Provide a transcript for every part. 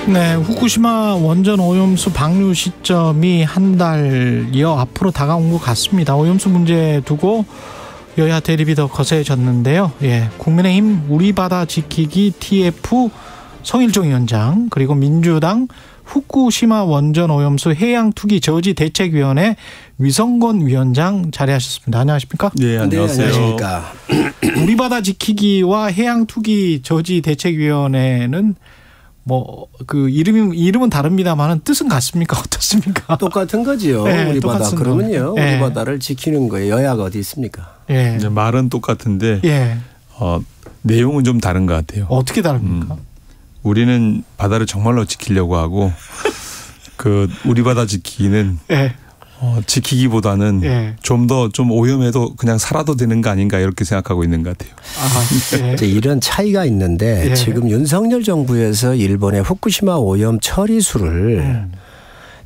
네, 후쿠시마 원전 오염수 방류 시점이 한 달여 앞으로 다가온 것 같습니다. 오염수 문제 두고 여야 대립이 더 거세졌는데요. 국민의힘 우리 바다 지키기 TF 성일종 위원장, 그리고 민주당 후쿠시마 원전 오염수 해양 투기 저지 대책위원회 위성건 위원장 자리하셨습니다. 안녕하십니까? 네, 안녕하세요. 네, 안녕하십니까? 우리 바다 지키기와 해양 투기 저지 대책위원회는 이름은 다릅니다만은 뜻은 같습니까? 어떻습니까? 똑같은 거지요. 네, 우리 바다. 그러면요. 네. 우리 바다를 지키는 거예요. 여야가 어디 있습니까? 말은 똑같은데 내용은 좀 다른 것 같아요. 어떻게 다릅니까? 우리는 바다를 정말로 지키려고 하고 우리 바다 지키기는 지키기보다는 좀 오염해도 그냥 살아도 되는 거 아닌가 이렇게 생각하고 있는 것 같아요. 이런 차이가 있는데 지금 윤석열 정부에서 일본의 후쿠시마 오염 처리수를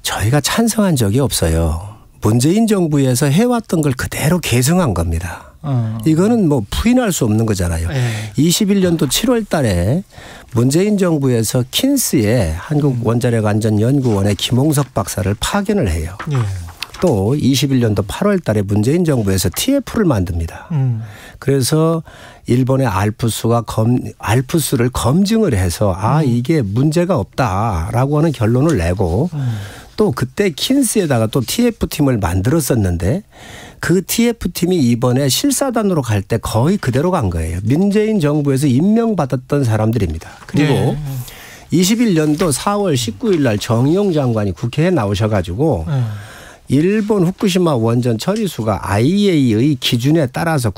저희가 찬성한 적이 없어요. 문재인 정부에서 해왔던 걸 그대로 계승한 겁니다. 이거는 부인할 수 없는 거잖아요. 21년도 7월 달에 문재인 정부에서 킨스의 한국원자력안전연구원의 김홍석 박사를 파견을 해요. 또 21년도 8월 달에 문재인 정부에서 TF를 만듭니다. 그래서 일본의 알프스를 검증을 해서 이게 문제가 없다라고 하는 결론을 내고 또 그때 킨스에다가 또 TF팀을 만들었었는데 그 TF팀이 이번에 실사단으로 갈 때 거의 그대로 간 거예요. 문재인 정부에서 임명받았던 사람들입니다. 그리고 21년도 4월 19일 날 정의용 장관이 국회에 나오셔가지고 일본 후쿠시마 원전 처리수가 IAEA의 기준에 따라서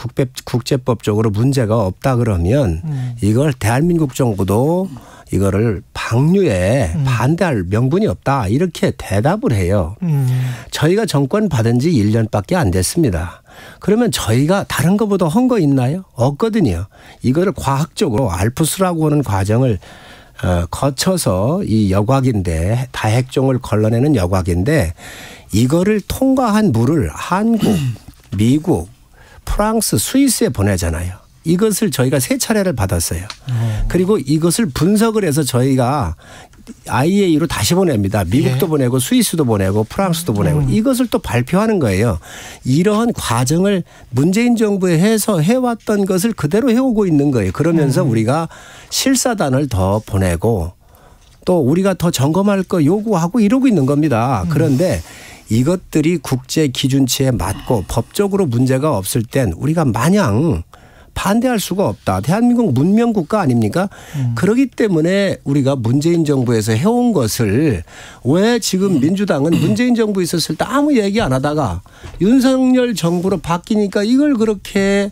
국제법적으로 문제가 없다 그러면 이걸 대한민국 정부도 이거를 방류에 반대할 명분이 없다 이렇게 대답을 해요. 저희가 정권 받은 지 1년밖에 안 됐습니다. 그러면 저희가 다른 것보다 한 거 있나요? 없거든요. 이거를 과학적으로 알프스라고 하는 과정을 거쳐서 이 여과기인데 다핵종을 걸러내는 여과기인데 이거를 통과한 물을 한국, 미국, 프랑스, 스위스에 보내잖아요. 이것을 저희가 3차례를 받았어요. 그리고 이것을 분석을 해서 저희가 IAEA로 다시 보냅니다. 미국도 보내고 스위스도 보내고 프랑스도 보내고 이것을 또 발표하는 거예요. 이러한 과정을 문재인 정부에 해왔던 것을 그대로 해오고 있는 거예요. 그러면서 우리가 실사단을 더 보내고 또 우리가 더 점검할 거 요구하고 이러고 있는 겁니다. 그런데 이것들이 국제 기준치에 맞고 법적으로 문제가 없을 땐 우리가 마냥 반대할 수가 없다. 대한민국 문명국가 아닙니까? 그렇기 때문에 우리가 문재인 정부에서 해온 것을 왜 지금 민주당은 문재인 정부 있었을 때 아무 얘기 안 하다가 윤석열 정부로 바뀌니까 이걸 그렇게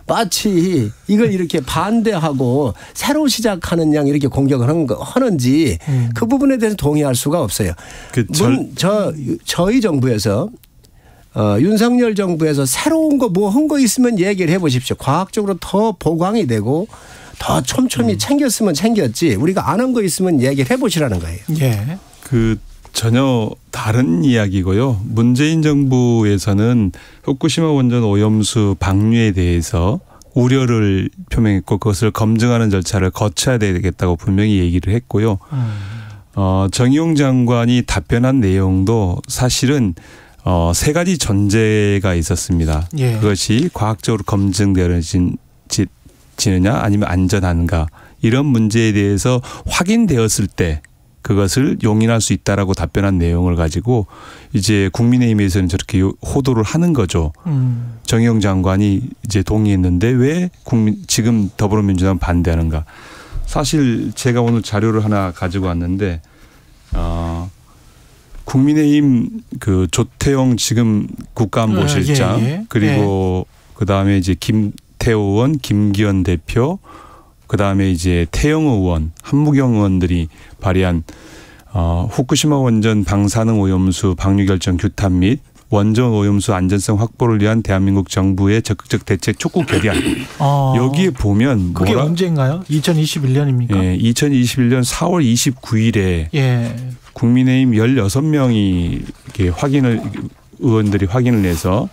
마치 이걸 이렇게 반대하고 새로 시작하는 양 이렇게 공격을 하는지 그 부분에 대해서 동의할 수가 없어요. 저희 정부에서 윤석열 정부에서 새로운 거 한 거 있으면 얘기를 해보십시오. 과학적으로 더 보강이 되고 더 촘촘히 챙겼으면 챙겼지 우리가 안 한 거 있으면 얘기를 해보시라는 거예요. 전혀 다른 이야기고요. 문재인 정부에서는 후쿠시마 원전 오염수 방류에 대해서 우려를 표명했고 그것을 검증하는 절차를 거쳐야 되겠다고 분명히 얘기를 했고요. 정의용 장관이 답변한 내용도 사실은 3가지 전제가 있었습니다. 그것이 과학적으로 검증되어지느냐 아니면 안전한가 이런 문제에 대해서 확인되었을 때 그것을 용인할 수 있다라고 답변한 내용을 가지고 이제 국민의힘에서는 저렇게 호도를 하는 거죠. 정의용 장관이 이제 동의했는데 왜 지금 더불어민주당은 반대하는가. 사실 제가 오늘 자료를 하나 가지고 왔는데 국민의힘 조태용 지금 국가안보실장 그리고 그다음에 이제 김태호 의원, 김기현 대표 그다음에 이제 태영호 의원, 한무경 의원들이 발의한 후쿠시마 원전 방사능 오염수 방류 결정 규탄 및 원전 오염수 안전성 확보를 위한 대한민국 정부의 적극적 대책 촉구 결의안. 여기에 보면 그게 언제인가요? 2021년입니까? 2021년 4월 29일에 국민의힘 16명이 이렇게 의원들이 확인을 해서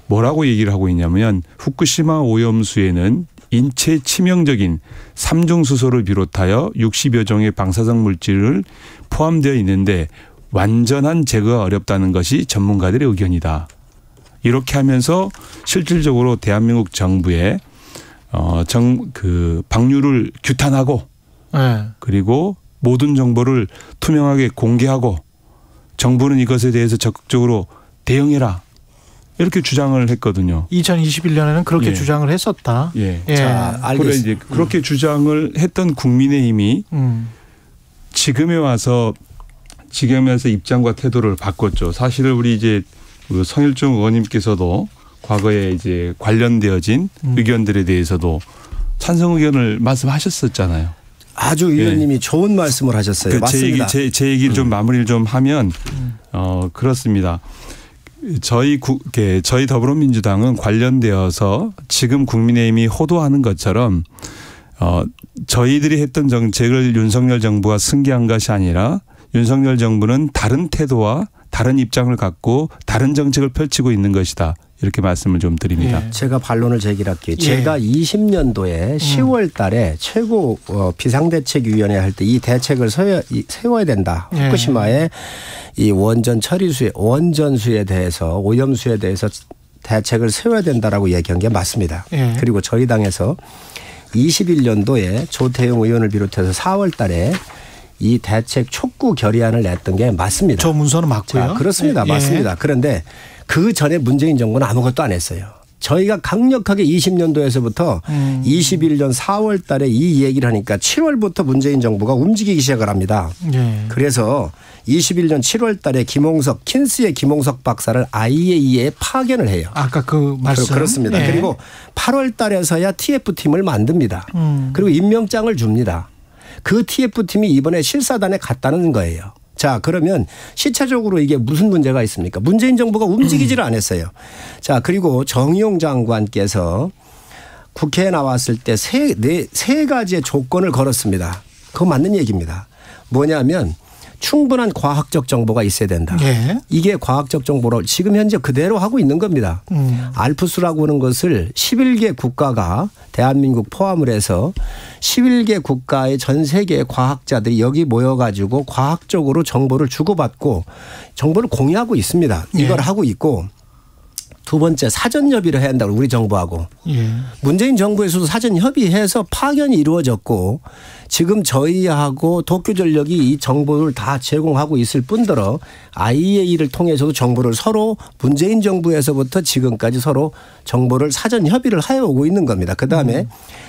뭐라고 얘기를 하고 있냐면 후쿠시마 오염수에는 인체에 치명적인 3중 수소를 비롯하여 60여 종의 방사성 물질을 포함되어 있는데 완전한 제거가 어렵다는 것이 전문가들의 의견이다. 이렇게 하면서 실질적으로 대한민국 정부에 방류를 규탄하고 그리고 모든 정보를 투명하게 공개하고 정부는 이것에 대해서 적극적으로 대응해라. 이렇게 주장을 했거든요. 2021년에는 그렇게 주장을 했었다. 자, 알겠습니다. 이제 그렇게 주장을 했던 국민의힘이 지금에 와서 입장과 태도를 바꿨죠. 사실은 우리 이제 성일종 의원님께서도 과거에 이제 관련되어진 의견들에 대해서도 찬성 의견을 말씀하셨었잖아요. 아주 의원님이 좋은 말씀을 하셨어요. 맞습니다. 제 얘기를 좀 마무리를 좀 하면 그렇습니다. 저희 더불어민주당은 관련되어서 지금 국민의힘이 호도하는 것처럼 저희들이 했던 정책을 윤석열 정부가 승계한 것이 아니라 윤석열 정부는 다른 태도와 다른 입장을 갖고 다른 정책을 펼치고 있는 것이다. 이렇게 말씀을 좀 드립니다. 제가 반론을 제기할게요. 제가 20년도에 10월 달에 최고 비상대책위원회 할 때 이 대책을 세워야 된다. 후쿠시마의 이 원전 처리수에 원전수에 대해서 오염수에 대해서 대책을 세워야 된다라고 얘기한 게 맞습니다. 그리고 저희 당에서 21년도에 조태용 의원을 비롯해서 4월 달에 이 대책 촉구 결의안을 냈던 게 맞습니다. 저 문서는 맞고요. 자, 그렇습니다. 맞습니다. 그런데 그 전에 문재인 정부는 아무것도 안 했어요. 저희가 강력하게 20년도에서부터 21년 4월 달에 이 얘기를 하니까 7월부터 문재인 정부가 움직이기 시작을 합니다. 그래서 21년 7월 달에 킨스의 김홍석 박사를 IAEA에 파견을 해요. 아까 그 말씀. 그렇습니다. 그리고 8월 달에서야 TF팀을 만듭니다. 그리고 임명장을 줍니다. 그 TF팀이 이번에 실사단에 갔다는 거예요. 자, 그러면 시차적으로 이게 무슨 문제가 있습니까? 문재인 정부가 움직이지를 않았어요. 자, 그리고 정의용 장관께서 국회에 나왔을 때 세 가지의 조건을 걸었습니다. 그거 맞는 얘기입니다. 뭐냐면 충분한 과학적 정보가 있어야 된다. 이게 과학적 정보를 지금 현재 그대로 하고 있는 겁니다. 알프스라고 하는 것을 11개 국가가 대한민국 포함을 해서 11개 국가의 전 세계의 과학자들이 여기 모여가지고 과학적으로 정보를 주고받고 정보를 공유하고 있습니다. 이걸 하고 있고 두 번째 사전 협의를 해야 한다고 우리 정부하고. 문재인 정부에서도 사전 협의해서 파견이 이루어졌고 지금 저희하고 도쿄전력이 이 정보를 다 제공하고 있을 뿐더러 IAEA를 통해서도 정보를 서로 문재인 정부에서부터 지금까지 서로 정보를 사전 협의를 해오고 있는 겁니다. 그다음에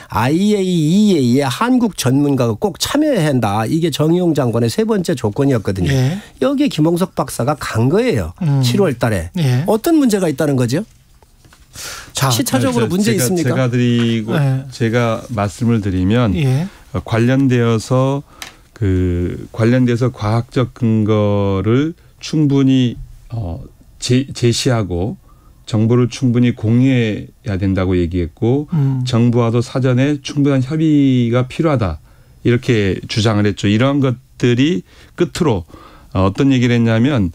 IAEA에 한국 전문가가 꼭 참여해야 한다. 이게 정의용 장관의 세 번째 조건이었거든요. 여기에 김홍석 박사가 간 거예요. 7월 달에. 어떤 문제가 있다는 거죠? 자, 시차적으로 문제 있습니까? 제가 말씀을 드리면 관련되어서 과학적 근거를 충분히 제시하고 정보를 충분히 공유해야 된다고 얘기했고 정부와도 사전에 충분한 협의가 필요하다. 이렇게 주장을 했죠. 이러한 것들이 끝으로 어떤 얘기를 했냐면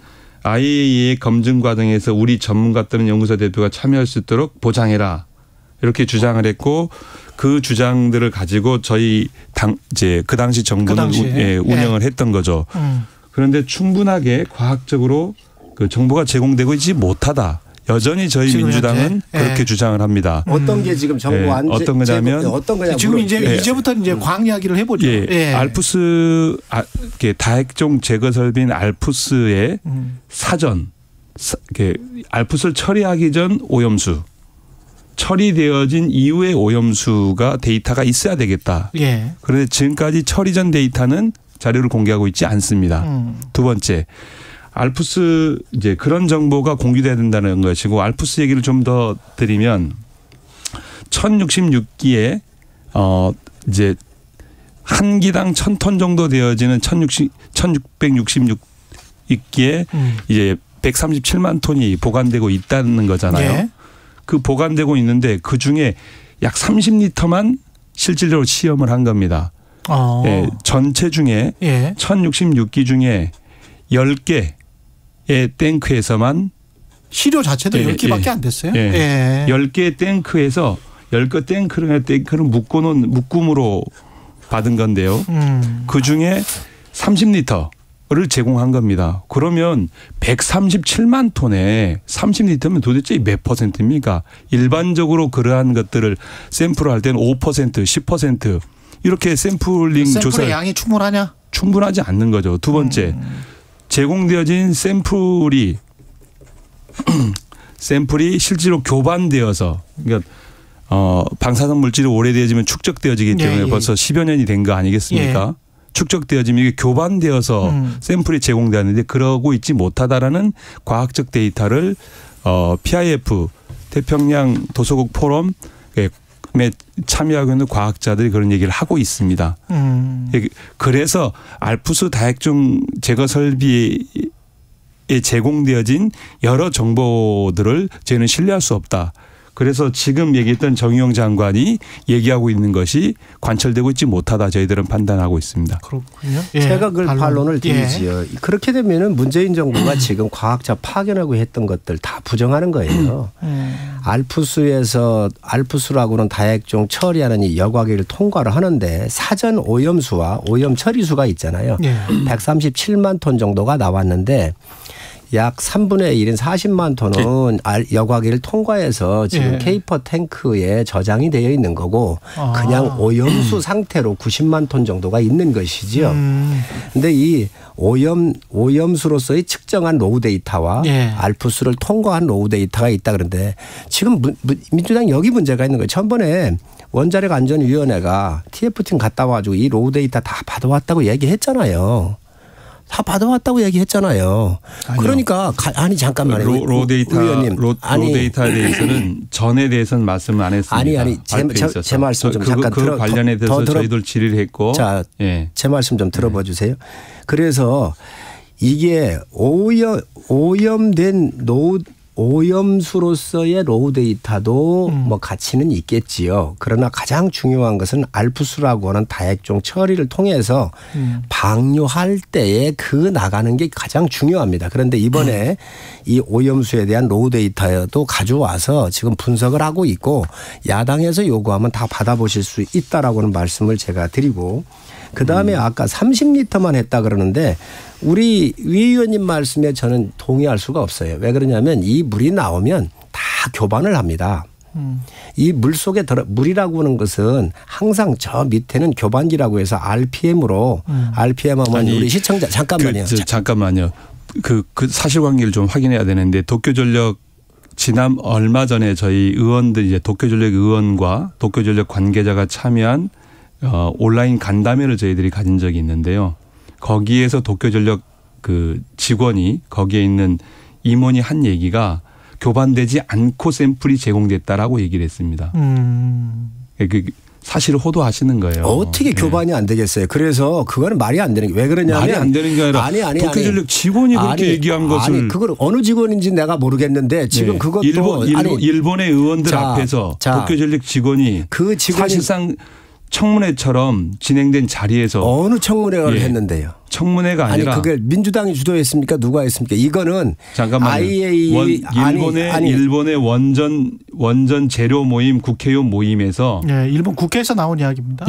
IAEA 검증 과정에서 우리 전문가 또는 연구소 대표가 참여할 수 있도록 보장해라. 이렇게 주장을 했고 그 주장들을 가지고 저희 그 당시 정부는 운영을 했던 거죠. 그런데 충분하게 과학적으로 그 정보가 제공되고 있지 못하다. 여전히 저희 민주당은 그렇게 주장을 합니다. 어떤 게 지금 정부 안 어떤 거냐면 지금 이제부터 이제 과학 이야기를 해보죠. 알프스 다핵종 제거 설비인 알프스의 사전 알프스를 처리하기 전 오염수 처리되어진 이후의 오염수가 데이터가 있어야 되겠다. 그런데 지금까지 처리 전 데이터는 자료를 공개하고 있지 않습니다. 두 번째. 알프스 이제 그런 정보가 공개돼야 된다는 것이고 알프스 얘기를 좀 더 드리면 1066기에 이제 한 기당 1000톤 정도 되어지는 1666기에 이제 137만 톤이 보관되고 있다는 거잖아요. 그 보관되고 있는데 그 중에 약 30리터만 실질적으로 시험을 한 겁니다. 전체 중에 1066기 중에 10개의 탱크에서만 시료 자체도 예, 10개밖에 안 됐어요. 예. 10개 탱크에서 10개 탱크는 묶어놓은 묶음으로 받은 건데요. 그중에 30리터를 제공한 겁니다. 그러면 137만 톤에 30리터면 도대체 몇 퍼센트입니까? 일반적으로 그러한 것들을 샘플을 할 때는 5%, 10% 이렇게 샘플링 조사. 샘플의 양이 충분하냐? 충분하지 않는 거죠. 두 번째, 제공되어진 샘플이 실제로 교반되어서 그러니까 방사성 물질이 오래되어지면 축적되어지기 때문에 벌써 10여 년이 된 거 아니겠습니까? 축적되어지면 이게 교반되어서 샘플이 제공되었는데 그러고 있지 못하다라는 과학적 데이터를 PIF 태평양 도서국 포럼에 참여하고 있는 과학자들이 그런 얘기를 하고 있습니다. 그래서 알프스 다액종 제거 설비에 제공되어진 여러 정보들을 저희는 신뢰할 수 없다. 그래서 지금 얘기했던 정의용 장관이 얘기하고 있는 것이 관철되고 있지 못하다 저희들은 판단하고 있습니다. 그렇군요. 제가 그 반론을 드리지요. 그렇게 되면은 문재인 정부가 지금 과학자 파견하고 했던 것들 다 부정하는 거예요. 알프스라고는 다액종 처리하는 이 여과기를 통과를 하는데 사전 오염수와 오염 처리수가 있잖아요. 137만 톤 정도가 나왔는데 약 3분의 1인 40만 톤은 여과기를 통과해서 지금 케이퍼 탱크에 저장이 되어 있는 거고 그냥 오염수 상태로 90만 톤 정도가 있는 것이지요. 그런데 이 오염수로서의 측정한 로우 데이터와 알프스를 통과한 로우 데이터가 있다 그런데 지금 민주당 여기 문제가 있는 거예요. 전번에 원자력 안전위원회가 TF팀 갔다 와가지고 이 로우 데이터 다 받아왔다고 얘기했잖아요. 다 받아왔다고 얘기했잖아요. 아니요. 그러니까 잠깐만요. 로 데이터에 대해서는 전에 대해서는 말씀을 안 했습니다. 제 말씀 좀 잠깐 그 관련에 대해서 저희들 질의를 했고. 자, 제 말씀 좀 들어봐 주세요. 그래서 이게 오염된 오염수로서의 로우 데이터도 뭐 가치는 있겠지요. 그러나 가장 중요한 것은 알프스라고 하는 다액종 처리를 통해서 방류할 때에 그 나가는 게 가장 중요합니다. 그런데 이번에 이 오염수에 대한 로우 데이터도 가져와서 지금 분석을 하고 있고 야당에서 요구하면 다 받아보실 수 있다라고는 말씀을 제가 드리고 그다음에 아까 30리터만 했다 그러는데 우리 위 의원님 말씀에 저는 동의할 수가 없어요. 왜 그러냐면 이 물이 나오면 다 교반을 합니다. 이 물 속에 물이라고 하는 것은 항상 저 밑에는 교반기라고 해서 RPM으로 RPM 하면 우리 시청자 잠깐만요. 잠깐만요. 그 사실관계를 좀 확인해야 되는데 도쿄전력 지난 얼마 전에 저희 의원들 이제 도쿄전력 의원과 도쿄전력 관계자가 참여한 온라인 간담회를 저희들이 가진 적이 있는데요. 거기에서 도쿄전력 그 직원이 거기에 있는 임원이 한 얘기가 교반되지 않고 샘플이 제공됐다라고 얘기를 했습니다. 그 사실을 호도하시는 거예요. 어떻게 교반이 안 되겠어요. 그래서 그거는 말이 안 되는 게 왜 그러냐면 말이 안 되는 게 아니라 도쿄전력 직원이 그렇게 얘기한 것을. 아니 그걸 어느 직원인지 내가 모르겠는데 지금 그것도 일본의 의원들 앞에서 도쿄전력 직원이 그 직원이 사실상 청문회처럼 진행된 자리에서 어느 청문회를 했는데요. 청문회가 아니라 그게 민주당이 주도했습니까? 누가 했습니까? 이거는 잠깐만요. 일본의 원전 재료 모임 국회의원 모임에서 일본 국회에서 나온 이야기입니다.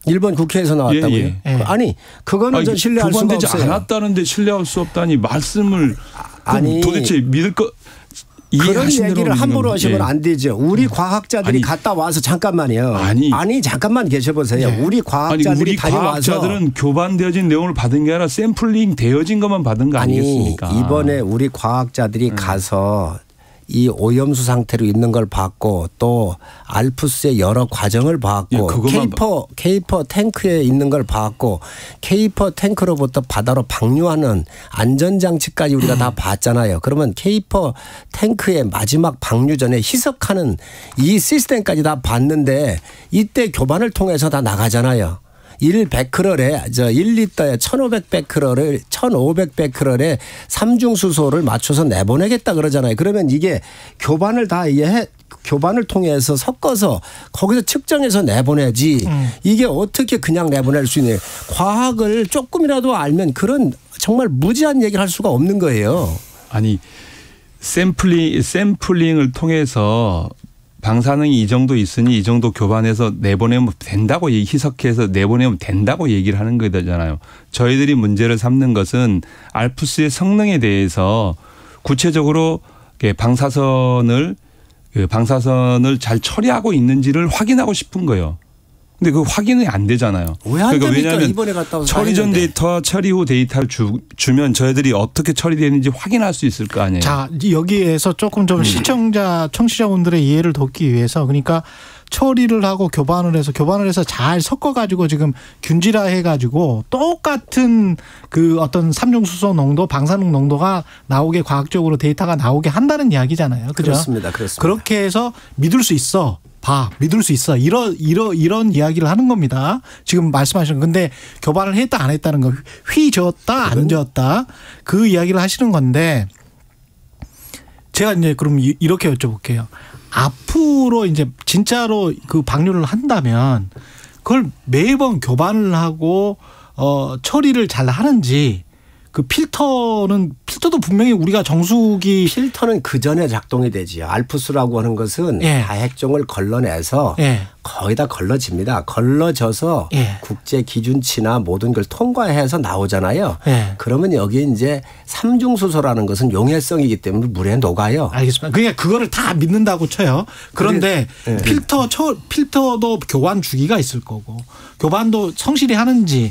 일본 국회에서 나왔다고요? 아니 그거는 전 신뢰할 수가 없어요. 교반되지 않았다는데 신뢰할 수 없다니 말씀을 도대체 믿을 거. 그런 얘기를 함부로 하시면 안 되죠. 우리 과학자들이 갔다 와서 잠깐만요. 잠깐만 계셔보세요. 우리 과학자들이 다녀와서. 과학자들은 교반되어진 내용을 받은 게 아니라 샘플링 되어진 것만 받은 거 아니겠습니까? 이번에 우리 과학자들이 가서 이 오염수 상태로 있는 걸 봤고 또 알프스의 여러 과정을 봤고 케이퍼 탱크에 있는 걸 봤고 케이퍼 탱크로부터 바다로 방류하는 안전장치까지 우리가 다 봤잖아요. 그러면 케이퍼 탱크의 마지막 방류 전에 희석하는 이 시스템까지 다 봤는데 이때 교반을 통해서 다 나가잖아요. 1베크럴에 1리터에 1500베크럴에 3중 수소를 맞춰서 내보내겠다 그러잖아요. 그러면 이게 교반을 교반을 통해서 섞어서 거기서 측정해서 내보내지 이게 어떻게 그냥 내보낼 수 있냐. 과학을 조금이라도 알면 그런 정말 무지한 얘기를 할 수가 없는 거예요. 아니 샘플링을 통해서 방사능이 이 정도 있으니 이 정도 교반해서 내보내면 된다고 희석해서 내보내면 된다고 얘기를 하는 거잖아요. 저희들이 문제를 삼는 것은 알프스의 성능에 대해서 구체적으로 방사선을 잘 처리하고 있는지를 확인하고 싶은 거예요. 근데 그 확인이 안 되잖아요. 왜 안 됩니까? 왜냐하면 이번에 갔다 와서 처리 전 데이터와 처리 후 데이터를 주면 저희들이 어떻게 처리되는지 확인할 수 있을 거 아니에요. 자, 여기에서 조금 좀 청취자분들의 이해를 돕기 위해서 그러니까 처리를 하고 교반을 해서 잘 섞어가지고 지금 균질화 해가지고 똑같은 그 어떤 삼중수소 농도, 방사능 농도가 나오게 과학적으로 데이터가 나오게 한다는 이야기잖아요. 그죠? 그렇습니다. 그렇게 해서 믿을 수 있어. 믿을 수 있어. 이런 이야기를 하는 겁니다. 지금 말씀하시는. 근데 교반을 했다 안 했다는 거, 휘졌다 안 졌다 그 이야기를 하시는 건데 제가 이제 그럼 이렇게 여쭤볼게요. 앞으로 이제 진짜로 그 방류를 한다면 그걸 매번 교반을 하고 처리를 잘 하는지. 그 필터도 분명히 우리가 정수기 필터는 그 전에 작동이 되지요. 알프스라고 하는 것은 다핵종을 걸러내서 거의 다 걸러집니다. 걸러져서 국제 기준치나 모든 걸 통과해서 나오잖아요. 그러면 여기 이제 삼중수소라는 것은 용해성이기 때문에 물에 녹아요. 알겠습니다. 그러니까 그거를 다 믿는다고 쳐요. 그런데 필터도 교환 주기가 있을 거고 교반도 성실히 하는지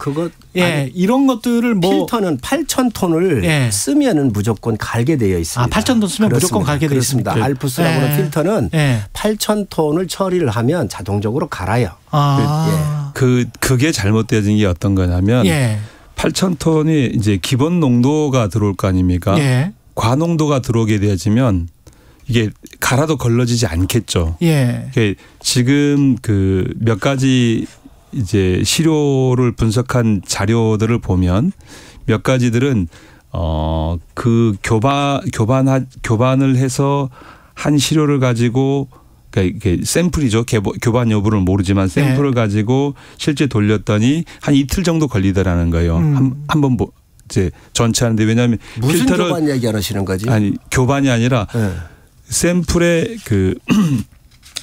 이런 것들을 필터는 8,000톤을 쓰면은 무조건 갈게 되어 있습니다. 8,000톤 쓰면 무조건 갈게 되어 있습니다. 알프스라고 하는 필터는 8,000톤을 처리를 하면 자동적으로 갈아요. 그게 잘못되어진 게 어떤 거냐면 8,000톤이 이제 기본 농도가 들어올 거 아닙니까? 과농도가 들어오게 되어지면 이게 갈아도 걸러지지 않겠죠. 지금 그 몇 가지 이제 시료를 분석한 자료들을 보면 몇 가지들은 그 교반을 해서 한 시료를 가지고 그러니까 이게 샘플이죠. 교반 여부를 모르지만 샘플을 가지고 실제 돌렸더니 한 이틀 정도 걸리더라는 거예요. 한번 이제 전체 하는데 왜냐하면 무슨 교반 얘기하시는 거지? 아니 교반이 아니라 샘플에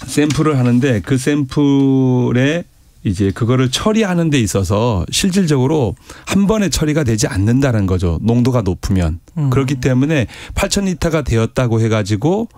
샘플을 하는데 그 샘플에 이제 그거를 처리하는 데 있어서 실질적으로 한 번에 처리가 되지 않는다는 거죠. 농도가 높으면. 그렇기 때문에 8,000리터가 되었다고 해가지고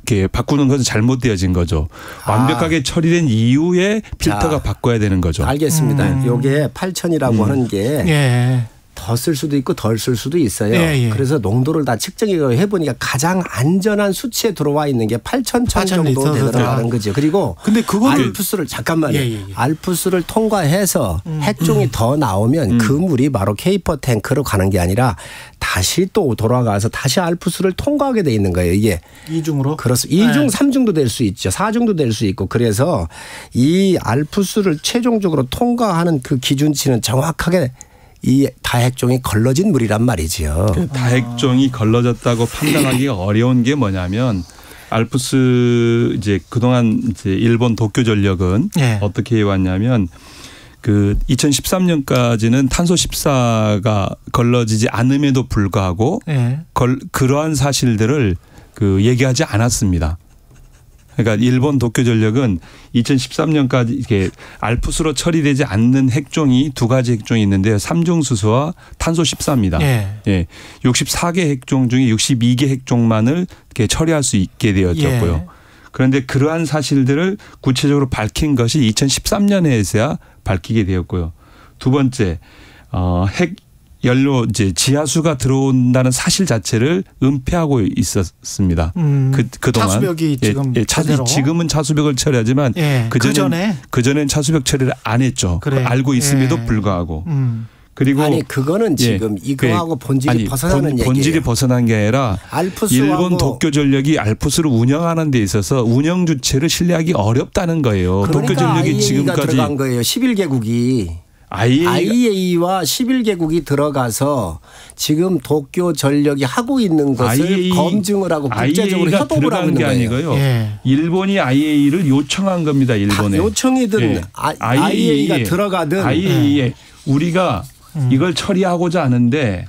이렇게 바꾸는 것은 잘못되어진 거죠. 완벽하게 처리된 이후에 필터가 바꿔야 되는 거죠. 알겠습니다. 이게 8,000이라고 하는 게 더 쓸 수도 있고 덜 쓸 수도 있어요. 그래서 농도를 다 측정해 보니까 가장 안전한 수치에 들어와 있는 게 8,000 정도 되더라는 거죠. 그리고 근데 그거를 알프스를 잠깐만요. 알프스를 통과해서 핵종이 더 나오면 그 물이 바로 케이퍼 탱크로 가는 게 아니라 다시 또 돌아가서 다시 알프스를 통과하게 돼 있는 거예요. 이게 2중으로? 그렇습니다. 2중, 3중도 될 수 있죠. 4중도 될 수 있고 그래서 이 알프스를 최종적으로 통과하는 그 기준치는 정확하게 이 다핵종이 걸러진 물이란 말이지요. 그 다핵종이 걸러졌다고 판단하기가 어려운 게 뭐냐면 알프스 이제 그동안 이제 일본 도쿄전력은 어떻게 해왔냐면 그 2013년까지는 탄소 14가 걸러지지 않음에도 불구하고 그러한 사실들을 그 얘기하지 않았습니다. 그러니까 일본 도쿄전력은 2013년까지 이렇게 알프스로 처리되지 않는 핵종이 두 가지 핵종이 있는데요. 삼중수소와 탄소 14입니다. 64개 핵종 중에 62개 핵종만을 이렇게 처리할 수 있게 되어졌고요. 그런데 그러한 사실들을 구체적으로 밝힌 것이 2013년에서야 밝히게 되었고요. 두 번째, 핵 연료 이제 지하수가 들어온다는 사실 자체를 은폐하고 있었습니다. 그동안 차수벽이 지금 지금은 차수벽을 처리하지만 그전엔 차수벽 처리를 안 했죠. 알고 있음에도 불구하고. 그리고 아니 그거는 지금 이거하고 본질이 벗어나는 얘기예요. 본질이 벗어난 게 아니라 일본 도쿄전력이 알프스를 운영하는 데 있어서 운영 주체를 신뢰하기 어렵다는 거예요. 그러니까 도쿄전력이 지금까지 들어간 거예요. 11개국이. IAEA와 11개국이 들어가서 지금 도쿄 전력이 하고 있는 것을 검증을 하고 국제적으로 협업을 하고 있는 거예요. 아니고요. 일본이 IAEA를 요청한 겁니다. 일본에. 요청이든 IAEA가 들어가든. IAEA 우리가 이걸 처리하고자 하는데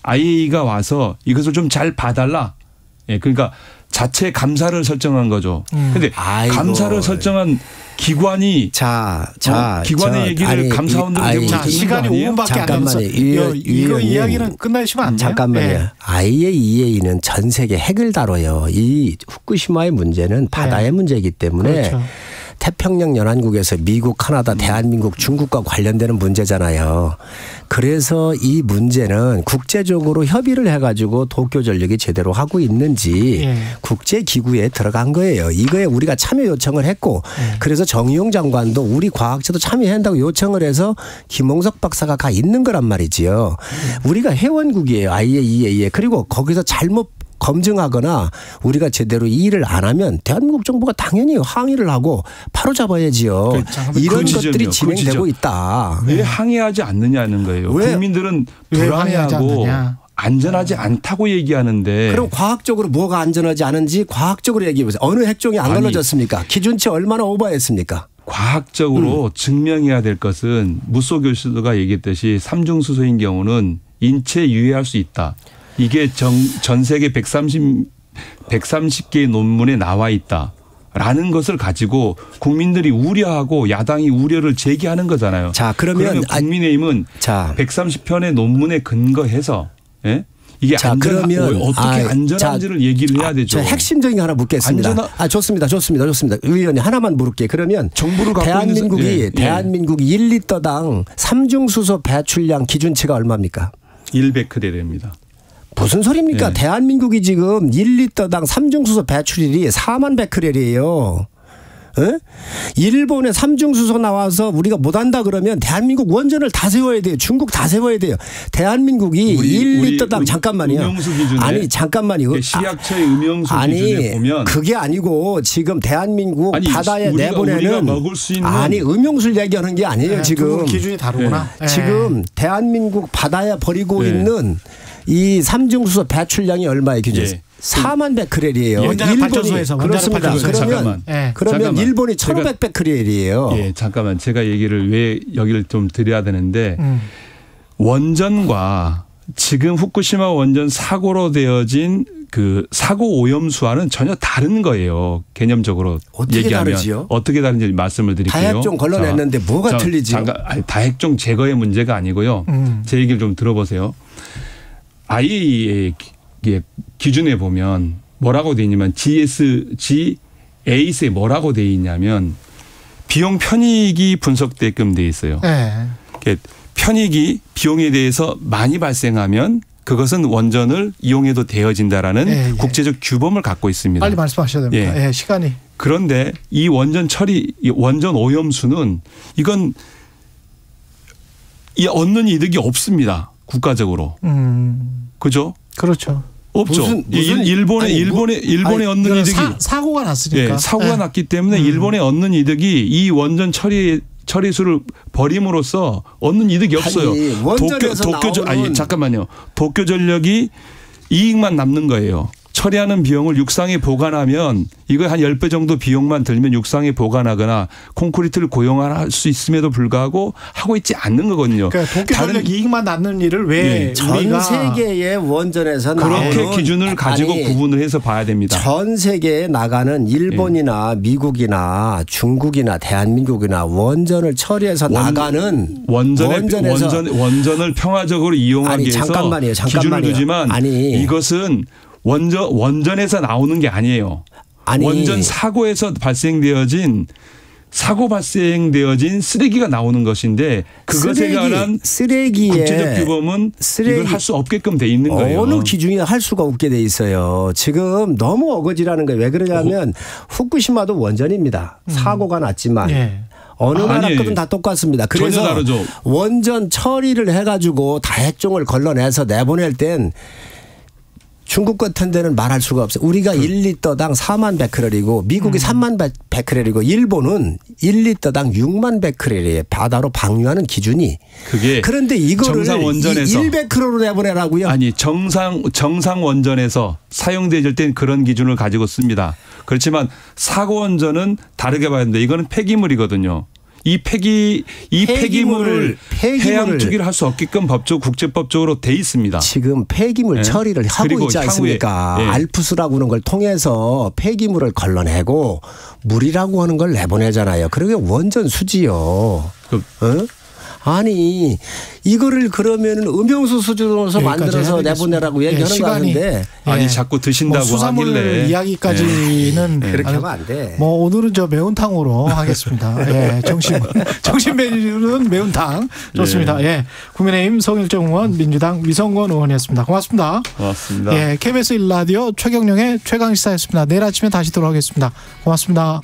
IAEA가 와서 이것을 좀 잘 봐달라. 예, 그러니까 자체 감사를 설정한 거죠. 그런데 감사를 설정한 기관이 기관의 얘기를 감사원들에게 시간이 5분밖에 안 남아서 이거 이야기는 끝내시면 안 돼요? 잠깐만요. 네. IAEA는 전 세계 핵을 다뤄요. 이 후쿠시마의 문제는 바다의 문제이기 때문에 그렇죠. 태평양 연안국에서 미국, 카나다, 대한민국, 중국과 관련되는 문제잖아요. 그래서 이 문제는 국제적으로 협의를 해가지고 도쿄전력이 제대로 하고 있는지 국제기구에 들어간 거예요. 이거에 우리가 참여 요청을 했고 그래서 정의용 장관도 우리 과학자도 참여한다고 요청을 해서 김홍석 박사가 가 있는 거란 말이지요. 우리가 회원국이에요. IAEA에. 그리고 거기서 잘못 검증하거나 우리가 제대로 이 일을 안 하면 대한민국 정부가 당연히 항의를 하고 바로 잡아야지요. 이런 것들이 진행되고 있다. 왜 항의하지 않느냐는 거예요. 국민들은 불안해하고 안전하지 않다고 얘기하는데. 그럼 과학적으로 뭐가 안전하지 않은지 과학적으로 얘기해 보세요. 어느 핵종이 안 걸러졌습니까? 기준치 얼마나 오버했습니까? 과학적으로 증명해야 될 것은 무소 교수가 얘기했듯이 삼중수소인 경우는 인체에 유해할 수 있다. 이게 전 세계 130개의 논문에 나와 있다라는 것을 가지고 국민들이 우려하고 야당이 우려를 제기하는 거잖아요. 자, 그러면 국민의힘은 130편의 논문에 근거해서 이게 그러면 어떻게 안전한지를 얘기를 해야 되죠. 핵심적인 거 하나 묻겠습니다. 좋습니다. 의원님 하나만 물을게요. 그러면 정부를 갖고 대한민국이 1리터당 삼중수소 배출량 기준치가 얼마입니까? 1베크렐입니다. 무슨 소리입니까? 대한민국이 지금 1리터당 삼중수소 배출일이 4만 베크렐이에요. 일본에 삼중수소 나와서 우리가 못한다 그러면 대한민국 원전을 다 세워야 돼요. 중국 다 세워야 돼요. 대한민국이 1리터당 잠깐만요. 음영수 기준에 아니 잠깐만요. 식약처의 음영수 기준에 보면 그게 아니고 지금 대한민국 바다에 내보내는 먹을 수 있는 음영수를 얘기하는 게 아니에요. 지금 기준이 다르구나. 지금 대한민국 바다에 버리고 있는 이 삼중수소 배출량이 얼마의 기준? 4만 베크렐이에요. 원자력 발전소에서. 그렇습니다. 그러면 일본이 1,500 베크렐이에요. 잠깐만. 제가 얘기를 왜 여기를 좀 드려야 되는데 원전과 지금 후쿠시마 원전 사고로 되어진 그 사고 오염수와는 전혀 다른 거예요. 개념적으로 어떻게 얘기하면. 다르지요? 어떻게 다른지 말씀을 드릴게요. 다핵종 걸러냈는데 뭐가 틀리지요? 다핵종 제거의 문제가 아니고요. 제 얘기를 좀 들어보세요. IAEA의 기준에 보면 뭐라고 돼 있냐면 GAS에 뭐라고 돼 있냐면 비용 편익이 분석되게끔 돼 있어요. 편익이 비용에 대해서 많이 발생하면 그것은 원전을 이용해도 되어진다라는 국제적 규범을 갖고 있습니다. 빨리 말씀하셔야 됩니다. 시간이. 그런데 이 원전 처리, 원전 오염수는 이건 얻는 이득이 없습니다. 국가적으로. 그죠? 그렇죠. 없죠. 일본에 얻는 이득이 사고가 났으니까. 사고가 났기 때문에 일본에 얻는 이득이 이 원전 처리수를 버림으로써 얻는 이득이 없어요. 잠깐만요. 도쿄전력이 이익만 남는 거예요. 처리하는 비용을 육상에 보관하면 이거 한 10배 정도 비용만 들면 육상에 보관하거나 콘크리트를 고용할 수 있음에도 불구하고 하고 있지 않는 거거든요. 그러니까 도쿄전력 이익만 낳는 일을 왜 전 세계의 원전에서 그렇게 기준을 가지고 구분을 해서 봐야 됩니다. 전 세계에 나가는 일본이나 미국이나 중국이나 대한민국이나 원전을 처리해서 나가는 원전을 평화적으로 이용하기 위해서 기준을 두지만 이것은 원전에서 나오는 게 아니에요. 원전 사고에서 발생되어진 쓰레기가 나오는 것인데 그것에 관한 국제적 규범은 이걸 할 수 없게끔 돼 있는 거예요. 어느 기준이 할 수가 없게 돼 있어요. 지금 너무 어거지라는 거예요. 왜 그러냐면 후쿠시마도 원전입니다. 사고가 났지만. 어느 나라 거든 다 똑같습니다. 그래서 원전 처리를 해가지고 다핵종을 걸러내서 내보낼 땐 중국 같은 데는 말할 수가 없어요. 우리가 1리터당 4만 베크렐이고 미국이 3만 베크렐이고 일본은 1리터당 6만 베크렐이에요. 바다로 방류하는 기준이. 그런데 이거를 정상 원전에서 1베크렐로 내보내라고요? 아니 정상 원전에서 사용될 땐 그런 기준을 가지고 씁니다. 그렇지만 사고 원전은 다르게 봐야 되는데 이거는 폐기물이거든요. 이 폐기물을 해양 투기를 할 수 없게끔 국제법적으로 돼 있습니다. 지금 폐기물 처리를 하고 있지 않습니까? 알프스라고 하는 걸 통해서 폐기물을 걸러내고 물이라고 하는 걸 내보내잖아요. 그러게 원전 수지요. 아니 이거를 그러면 음용수 수준으로서 만들어서 내보내라고 얘기하는 거 아닌데 아니 자꾸 드신다고 수산물 하길래 이야기까지는 그렇게 하면 안 돼. 뭐 오늘은 저 매운탕으로 하겠습니다. 정신 메뉴는 매운탕 좋습니다. 국민의힘 성일정 의원, 민주당 위성권 의원이었습니다. 고맙습니다. 고맙습니다. KBS 1라디오 최경영의 최강시사였습니다. 내일 아침에 다시 돌아오겠습니다. 고맙습니다.